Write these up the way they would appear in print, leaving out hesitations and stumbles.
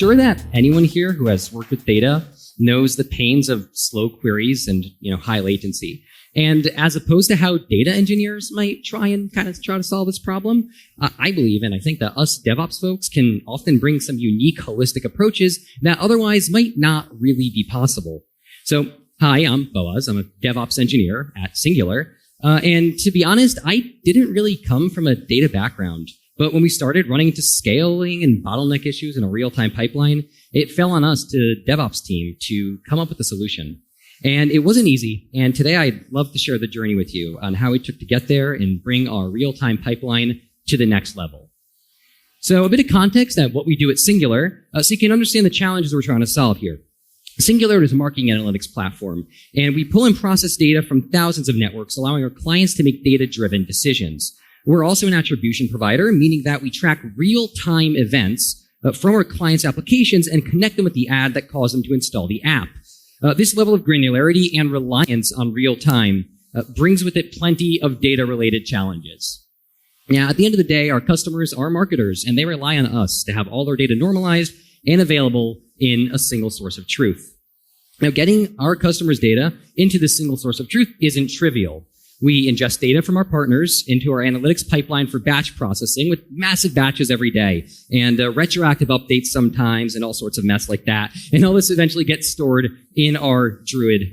sure that anyone here who has worked with data knows the pains of slow queries and high latency. And as opposed to how data engineers might try to solve this problem, I believe, and I think that us DevOps folks can often bring some unique holistic approaches that otherwise might not really be possible. So, hi, I'm Boaz. I'm a DevOps engineer at Singular. And to be honest, I didn't really come from a data background. But when we started running into scaling and bottleneck issues in a real-time pipeline, it fell on us, to DevOps team, to come up with a solution. And it wasn't easy, and today I'd love to share the journey with you on how it took to get there and bring our real-time pipeline to the next level. So a bit of context at what we do at Singular, so you can understand the challenges we're trying to solve here. Singular is a marketing analytics platform, and we pull and process data from thousands of networks, allowing our clients to make data-driven decisions. We're also an attribution provider, meaning that we track real-time events from our clients' applications and connect them with the ad that caused them to install the app. This level of granularity and reliance on real time brings with it plenty of data-related challenges. Now, at the end of the day, our customers are marketers, and they rely on us to have all their data normalized and available in a single source of truth. Now, getting our customers' data into this single source of truth isn't trivial. We ingest data from our partners into our analytics pipeline for batch processing with massive batches every day and retroactive updates sometimes and all sorts of mess like that. And all this eventually gets stored in our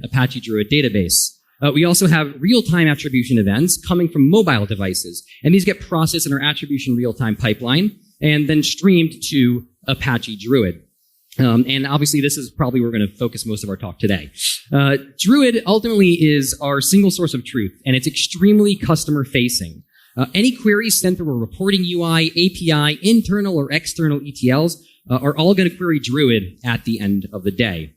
Apache Druid database. We also have real-time attribution events coming from mobile devices, and these get processed in our attribution real-time pipeline and then streamed to Apache Druid. And obviously, this is probably where we're going to focus most of our talk today. Druid ultimately is our single source of truth, and it's extremely customer-facing. Any queries sent through a reporting UI, API, internal or external ETLs are all going to query Druid at the end of the day.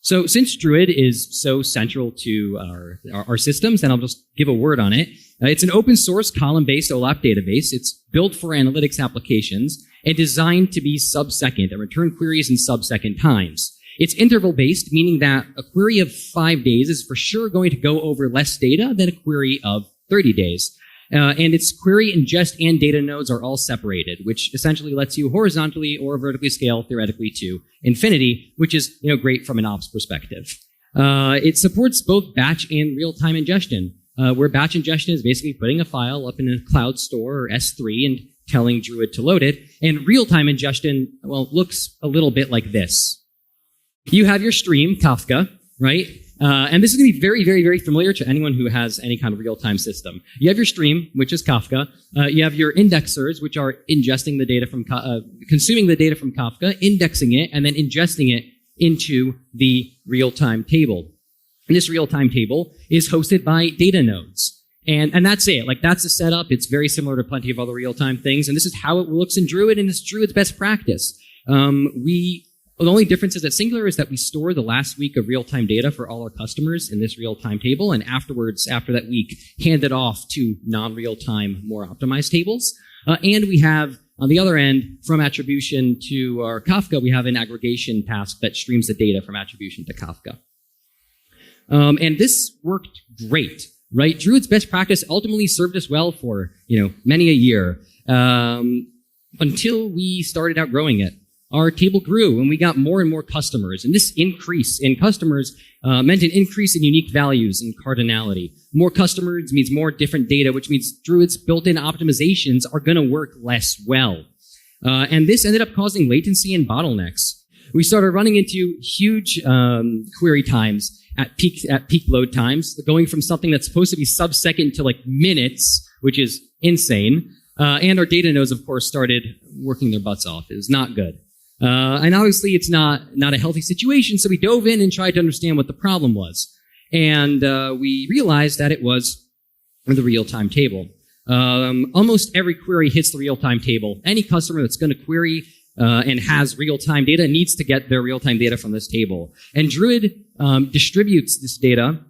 So since Druid is so central to our systems, and I'll just give a word on it, it's an open source column-based OLAP database. It's built for analytics applications and designed to be sub-second and return queries in sub-second times. It's interval-based, meaning that a query of 5 days is for sure going to go over less data than a query of 30 days. And its query, ingest, and data nodes are all separated, which essentially lets you horizontally or vertically scale theoretically to infinity, which is great from an ops perspective. It supports both batch and real-time ingestion, where batch ingestion is basically putting a file up in a cloud store or S3 and telling Druid to load it. And real-time ingestion, well, looks a little bit like this. You have your stream, Kafka, right? And this is going to be very, very, very familiar to anyone who has any kind of real-time system. You have your stream, which is Kafka. You have your indexers, which are ingesting the data from, consuming the data from Kafka, indexing it, and then ingesting it into the real-time table. And this real-time table is hosted by data nodes. And that's it. Like, that's the setup. It's very similar to plenty of other real-time things. And this is how it looks in Druid, and it's Druid's best practice. The only difference is at Singular is that we store the last week of real-time data for all our customers in this real-time table, and afterwards, after that week, hand it off to non-real-time, more optimized tables. And we have, on the other end, from attribution to our Kafka, we have an aggregation task that streams the data from attribution to Kafka. And this worked great, right? Druid's best practice ultimately served us well for, many a year, until we started outgrowing it. Our table grew and we got more and more customers. And this increase in customers meant an increase in unique values and cardinality. More customers means more different data, which means Druid's built-in optimizations are going to work less well. And this ended up causing latency and bottlenecks. We started running into huge query times at peak load times, going from something that's supposed to be sub-second to like minutes, which is insane. And our data nodes, of course, started working their butts off. It was not good. And obviously it's not a healthy situation, so we dove in and tried to understand what the problem was. And we realized that it was the real-time table. Almost every query hits the real-time table. Any customer that's going to query and has real-time data needs to get their real-time data from this table. And Druid distributes this data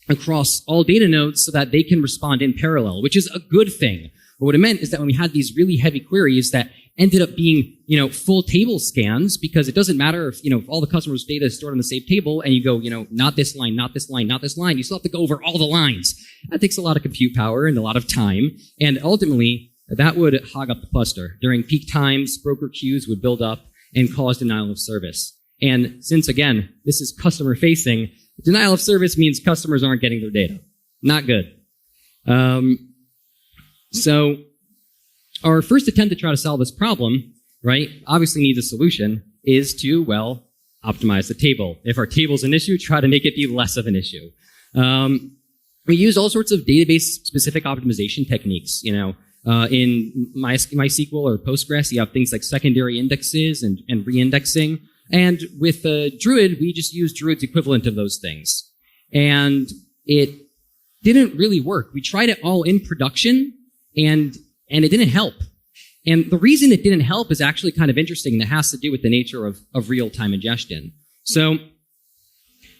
across all data nodes so that they can respond in parallel, which is a good thing. But what it meant is that when we had these really heavy queries that ended up being, full table scans, because it doesn't matter if, if all the customers' data is stored on the same table and you go, not this line, not this line, not this line, you still have to go over all the lines. That takes a lot of compute power and a lot of time. And ultimately, that would hog up the cluster. During peak times, broker queues would build up and cause denial of service. And since, again, this is customer facing, denial of service means customers aren't getting their data. Not good. So our first attempt to try to solve this problem, right, obviously needs a solution, is to, well, optimize the table. If our table's an issue, try to make it be less of an issue. We use all sorts of database-specific optimization techniques. In MySQL or Postgres, you have things like secondary indexes and reindexing. And with Druid, we just use Druid's equivalent of those things. And it didn't really work. We tried it all in production, and it didn't help. And the reason it didn't help is actually kind of interesting, and it has to do with the nature of real-time ingestion. So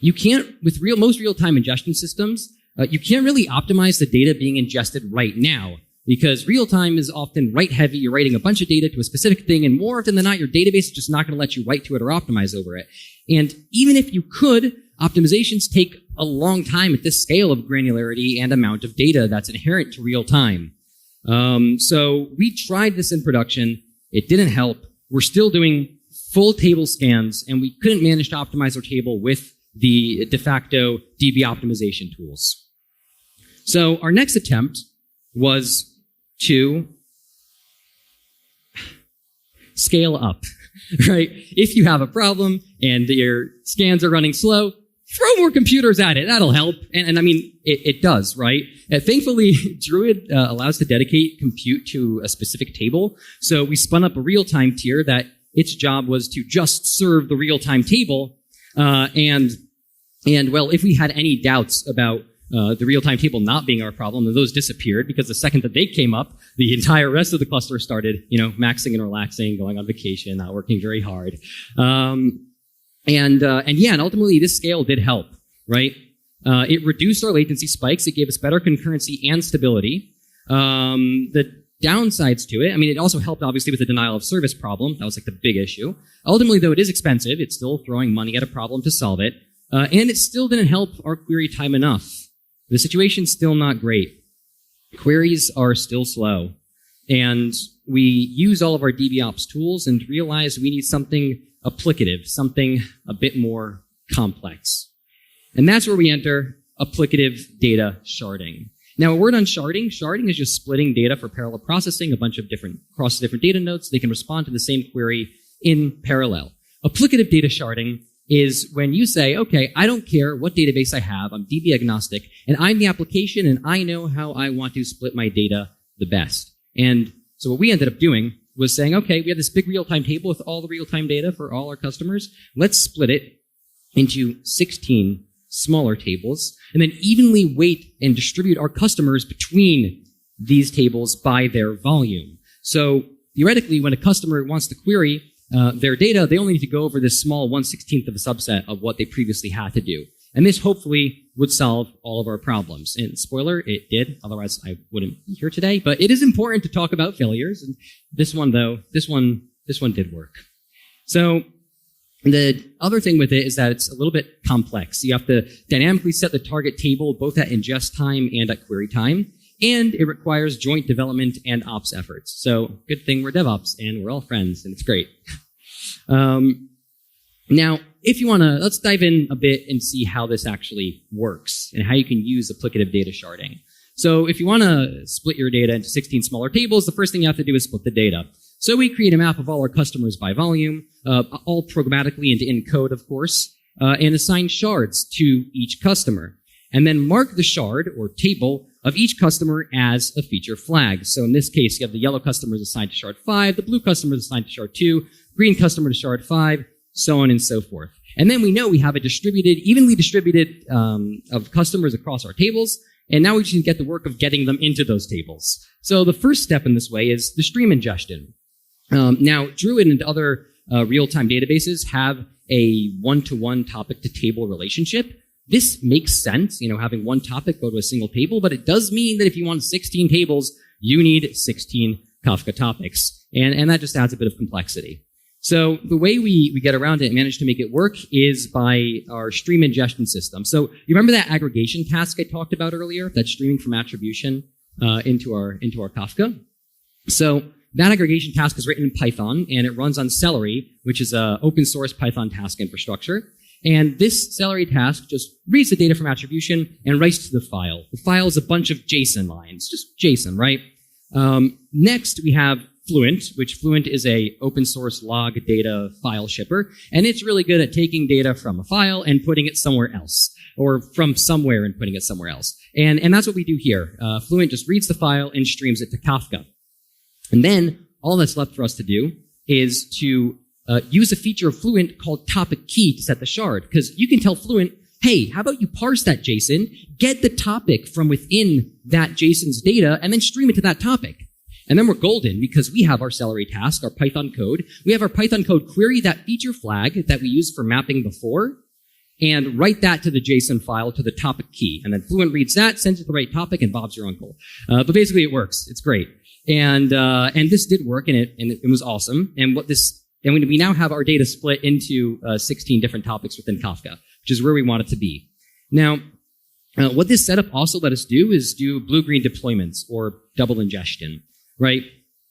you can't, with most real-time ingestion systems, you can't really optimize the data being ingested right now, because real-time is often write-heavy. You're writing a bunch of data to a specific thing, and more often than not, your database is just not going to let you write to it or optimize over it. And even if you could, optimizations take a long time at this scale of granularity and amount of data that's inherent to real-time. So we tried this in production. It didn't help. We're still doing full table scans, and we couldn't manage to optimize our table with the de facto DB optimization tools. So our next attempt was to scale up, right? If you have a problem and your scans are running slow, throw more computers at it. That'll help. And I mean, it does, right? Thankfully, Druid allows to dedicate compute to a specific table. So we spun up a real-time tier that its job was to just serve the real-time table. And well, if we had any doubts about the real-time table not being our problem, then those disappeared, because the second that they came up, the entire rest of the cluster started, maxing and relaxing, going on vacation, not working very hard. And ultimately this scale did help, right? It reduced our latency spikes. It gave us better concurrency and stability. The downsides to it, I mean, it also helped obviously with the denial of service problem. That was like the big issue. Ultimately, though, it is expensive. It's still throwing money at a problem to solve it. And it still didn't help our query time enough. The situation's still not great. Queries are still slow. And we use all of our DBOps tools and realized we need something applicative, something a bit more complex. And that's where we enter applicative data sharding. Now, a word on sharding. Sharding is just splitting data for parallel processing, a bunch of across different data nodes. They can respond to the same query in parallel. Applicative data sharding is when you say, okay, I don't care what database I have, I'm DB agnostic, and I'm the application, and I know how I want to split my data the best. And so what we ended up doing was saying, okay, we have this big real-time table with all the real-time data for all our customers. Let's split it into 16 smaller tables, and then evenly weight and distribute our customers between these tables by their volume. So theoretically, when a customer wants to query their data, they only need to go over this small 1/16th of a subset of what they previously had to do. And this hopefully would solve all of our problems. And spoiler, it did. Otherwise, I wouldn't be here today. But it is important to talk about failures. And this one did work. So the other thing with it is that it's a little bit complex. You have to dynamically set the target table both at ingest time and at query time. And it requires joint development and ops efforts. So good thing we're DevOps and we're all friends, and it's great. Now, if you want to, let's dive in a bit and see how this actually works and how you can use applicative data sharding. So if you want to split your data into 16 smaller tables, the first thing you have to do is split the data. So we create a map of all our customers by volume, all programmatically and in code, of course, and assign shards to each customer. And then mark the shard or table of each customer as a feature flag. So in this case, you have the yellow customers assigned to shard 5, the blue customers assigned to shard 2, green customer to shard 5, so on and so forth. And then we know we have a evenly distributed of customers across our tables, and now we just get the work of getting them into those tables. So the first step in this way is the stream ingestion. Now, Druid and other real-time databases have a one-to-one topic-to-table relationship. This makes sense, having one topic go to a single table, but it does mean that if you want 16 tables, you need 16 Kafka topics. And that just adds a bit of complexity. So the way we get around it and manage to make it work is by our stream ingestion system. So you remember that aggregation task I talked about earlier, that streaming from attribution into our Kafka? So that aggregation task is written in Python, and it runs on Celery, which is an open source Python task infrastructure. And this Celery task just reads the data from attribution and writes to the file. The file is a bunch of JSON lines, just JSON, right? Next, we have Fluent, which Fluent is a open source log data file shipper, and it's really good at taking data from a file and putting it somewhere else, or from somewhere and putting it somewhere else. And that's what we do here. Fluent just reads the file and streams it to Kafka. And then all that's left for us to do is to use a feature of Fluent called topic key to set the shard, because you can tell Fluent, hey, how about you parse that JSON, get the topic from within that JSON's data, and then stream it to that topic. And then we're golden because we have our Celery task, our Python code. We have our Python code query that feature flag that we used for mapping before and write that to the JSON file to the topic key. And then Fluent reads that, sends it to the right topic, and Bob's your uncle. But basically it works. It's great. And this did work, and it was awesome. And we now have our data split into 16 different topics within Kafka, which is where we want it to be. Now, what this setup also let us do is do blue-green deployments or double ingestion. Right?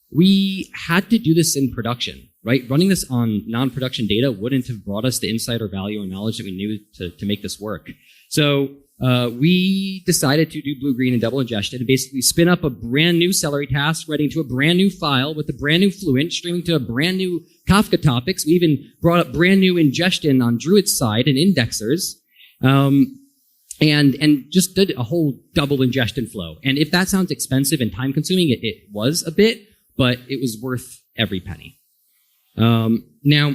We had to do this in production, right? Running this on non-production data wouldn't have brought us the insight or value and knowledge that we knew to make this work. So we decided to do blue-green and double ingestion and basically spin up a brand new Celery task, writing to a brand new file with a brand new Fluent, streaming to a brand new Kafka topics. We even brought up brand new ingestion on Druid's side and indexers. And just did a whole double ingestion flow. And if that sounds expensive and time consuming, it was a bit, but it was worth every penny. Now,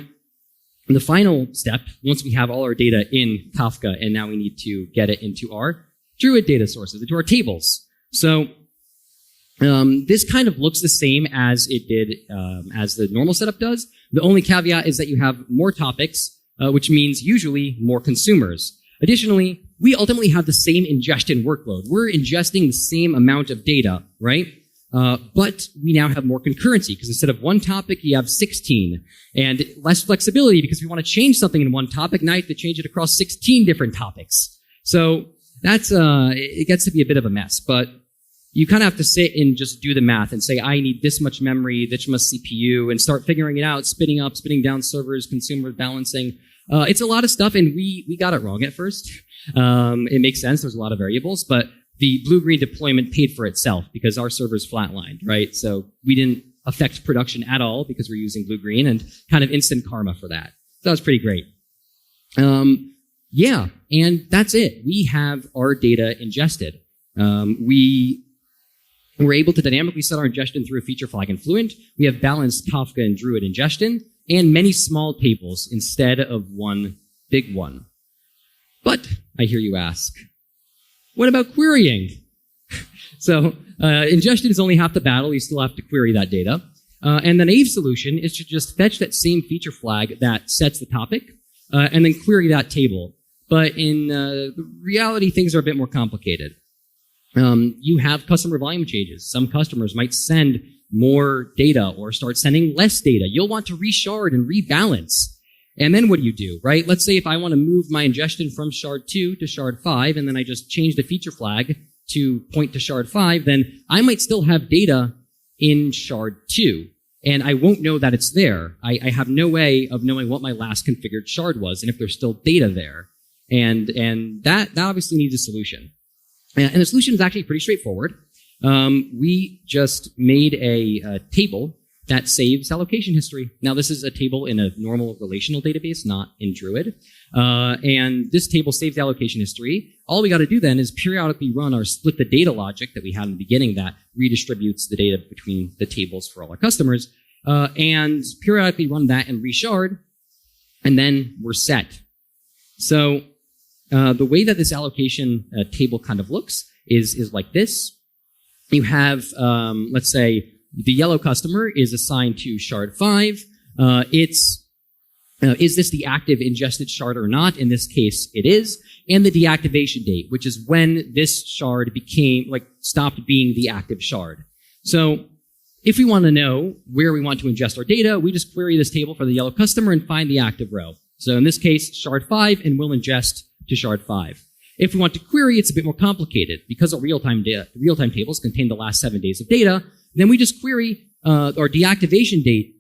the final step, once we have all our data in Kafka, and now we need to get it into our Druid data sources, into our tables. So this kind of looks the same as it did, as the normal setup does. The only caveat is that you have more topics, which means usually more consumers. Additionally, we ultimately have the same ingestion workload. We're ingesting the same amount of data, right? But we now have more concurrency because instead of one topic, you have 16 and less flexibility because we want to change something in one topic. Now you have to change it across 16 different topics. So that's, it gets to be a bit of a mess, but you kind of have to sit and just do the math and say, I need this much memory, this much CPU, and start figuring it out, spinning up, spinning down servers, consumer balancing. It's a lot of stuff, and we got it wrong at first. It makes sense. There's a lot of variables, but the blue-green deployment paid for itself because our servers flatlined, right? So we didn't affect production at all because we're using blue-green, and kind of instant karma for that. So that was pretty great. Yeah, and that's it. We have our data ingested. We were able to dynamically set our ingestion through a feature flag in Fluent. We have balanced Kafka and Druid ingestion, and many small tables instead of one big one. But, I hear you ask, what about querying? So, ingestion is only half the battle. You still have to query that data. And the naive solution is to just fetch that same feature flag that sets the topic, and then query that table. But in reality, things are a bit more complicated. You have customer volume changes. Some customers might send more data or start sending less data. You'll want to reshard and rebalance. And then what do you do, right? Let's say if I want to move my ingestion from shard 2 to shard 5, and then I just change the feature flag to point to shard 5, then I might still have data in shard 2. And I won't know that it's there. I have no way of knowing what my last configured shard was and if there's still data there. And that obviously needs a solution. And the solution is actually pretty straightforward. We just made a table that saves allocation history. Now, this is a table in a normal relational database, not in Druid. And this table saves allocation history. All we got to do then is periodically run our split the data logic that we had in the beginning that redistributes the data between the tables for all our customers, and periodically run that and reshard, and then we're set. So the way that this allocation table kind of looks is like this. You have, let's say, the yellow customer is assigned to shard 5. Is this the active ingested shard or not? In this case, it is. And the deactivation date, which is when this shard stopped being the active shard. So if we want to know where we want to ingest our data, we just query this table for the yellow customer and find the active row. So in this case, shard 5, and we'll ingest to shard 5. If we want to query, it's a bit more complicated. Because our real-time tables contain the last 7 days of data, then we just query or deactivation date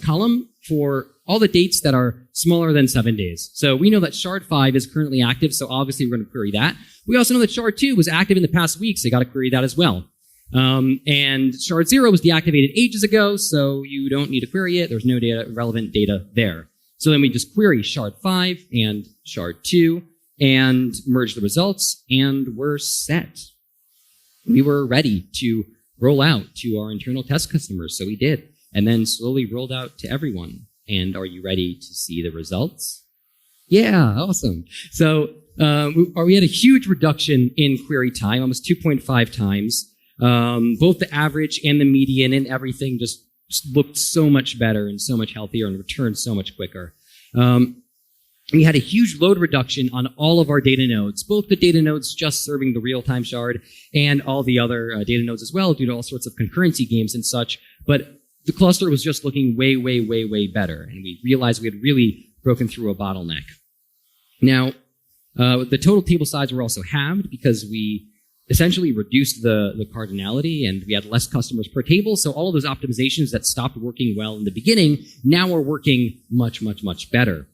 column for all the dates that are smaller than 7 days. So we know that shard 5 is currently active, so obviously we're going to query that. We also know that shard 2 was active in the past week, so you got to query that as well. And shard 0 was deactivated ages ago, so you don't need to query it. There's no relevant data there. So then we just query shard 5 and shard 2 and merge the results, and we're set. We were ready to roll out to our internal test customers, so we did, and then slowly rolled out to everyone. And are you ready to see the results? Yeah, awesome. So we had a huge reduction in query time, almost 2.5 times. Both the average and the median and everything just looked so much better and so much healthier and returned so much quicker. We had a huge load reduction on all of our data nodes, both the data nodes just serving the real-time shard and all the other data nodes as well, due to all sorts of concurrency games and such. But the cluster was just looking way, way, way, way better, and we realized we had really broken through a bottleneck. Now, the total table size were also halved because we essentially reduced the cardinality, and we had less customers per table, so all of those optimizations that stopped working well in the beginning now are working much, much, much better.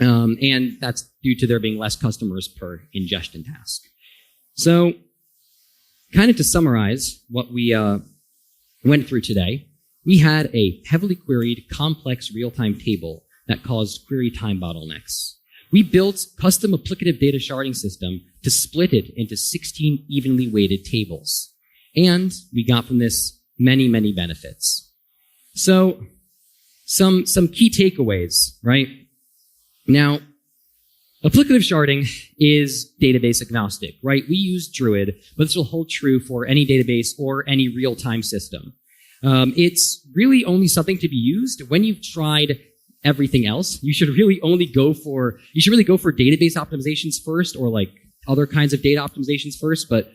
And that's due to there being less customers per ingestion task. So, kind of to summarize what we went through today, we had a heavily queried, complex real-time table that caused query time bottlenecks. We built custom applicative data sharding system to split it into 16 evenly weighted tables. And we got from this many, many benefits. So, some key takeaways, right? Now, applicative sharding is database agnostic, right? We use Druid, but this will hold true for any database or any real-time system. It's really only something to be used when you've tried everything else. You should really go for database optimizations first, or like other kinds of data optimizations first. But,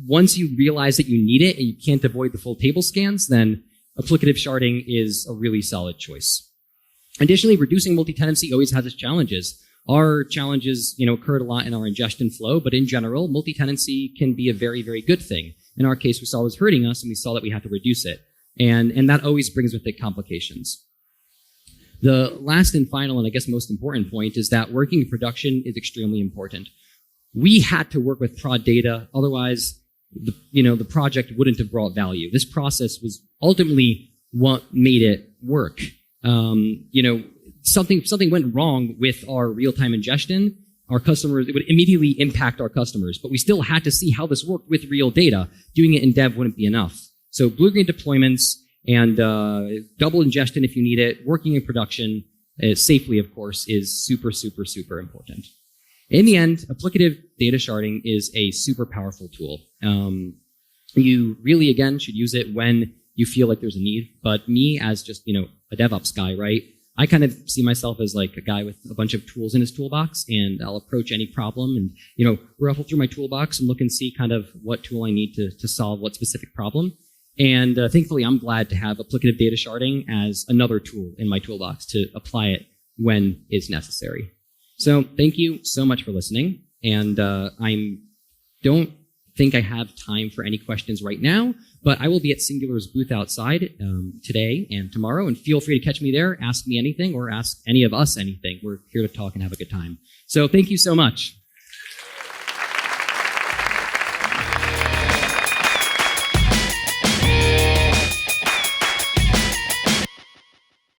once you realize that you need it and you can't avoid the full table scans, then applicative sharding is a really solid choice. Additionally, reducing multi-tenancy always has its challenges. Our challenges, occurred a lot in our ingestion flow, but in general, multi-tenancy can be a very, very good thing. In our case, we saw it was hurting us, and we saw that we had to reduce it. And that always brings with it complications. The last and final, and I guess most important point, is that working in production is extremely important. We had to work with prod data, otherwise, the project wouldn't have brought value. This process was ultimately what made it work. Something went wrong with our real-time ingestion. Our customers, it would immediately impact our customers, but we still had to see how this worked with real data. Doing it in dev wouldn't be enough. So blue-green deployments and double ingestion if you need it, working in production safely, of course, is super, super, super important. In the end, applicative data sharding is a super powerful tool. You really, again, should use it when you feel like there's a need. But me, as just, a DevOps guy, right? I kind of see myself as like a guy with a bunch of tools in his toolbox, and I'll approach any problem and, ruffle through my toolbox and look and see kind of what tool I need to solve what specific problem. And thankfully, I'm glad to have applicative data sharding as another tool in my toolbox to apply it when it's necessary. So thank you so much for listening. And I don't think I have time for any questions right now, but I will be at Singular's booth outside today and tomorrow, and feel free to catch me there, ask me anything, or ask any of us anything. We're here to talk and have a good time. So thank you so much.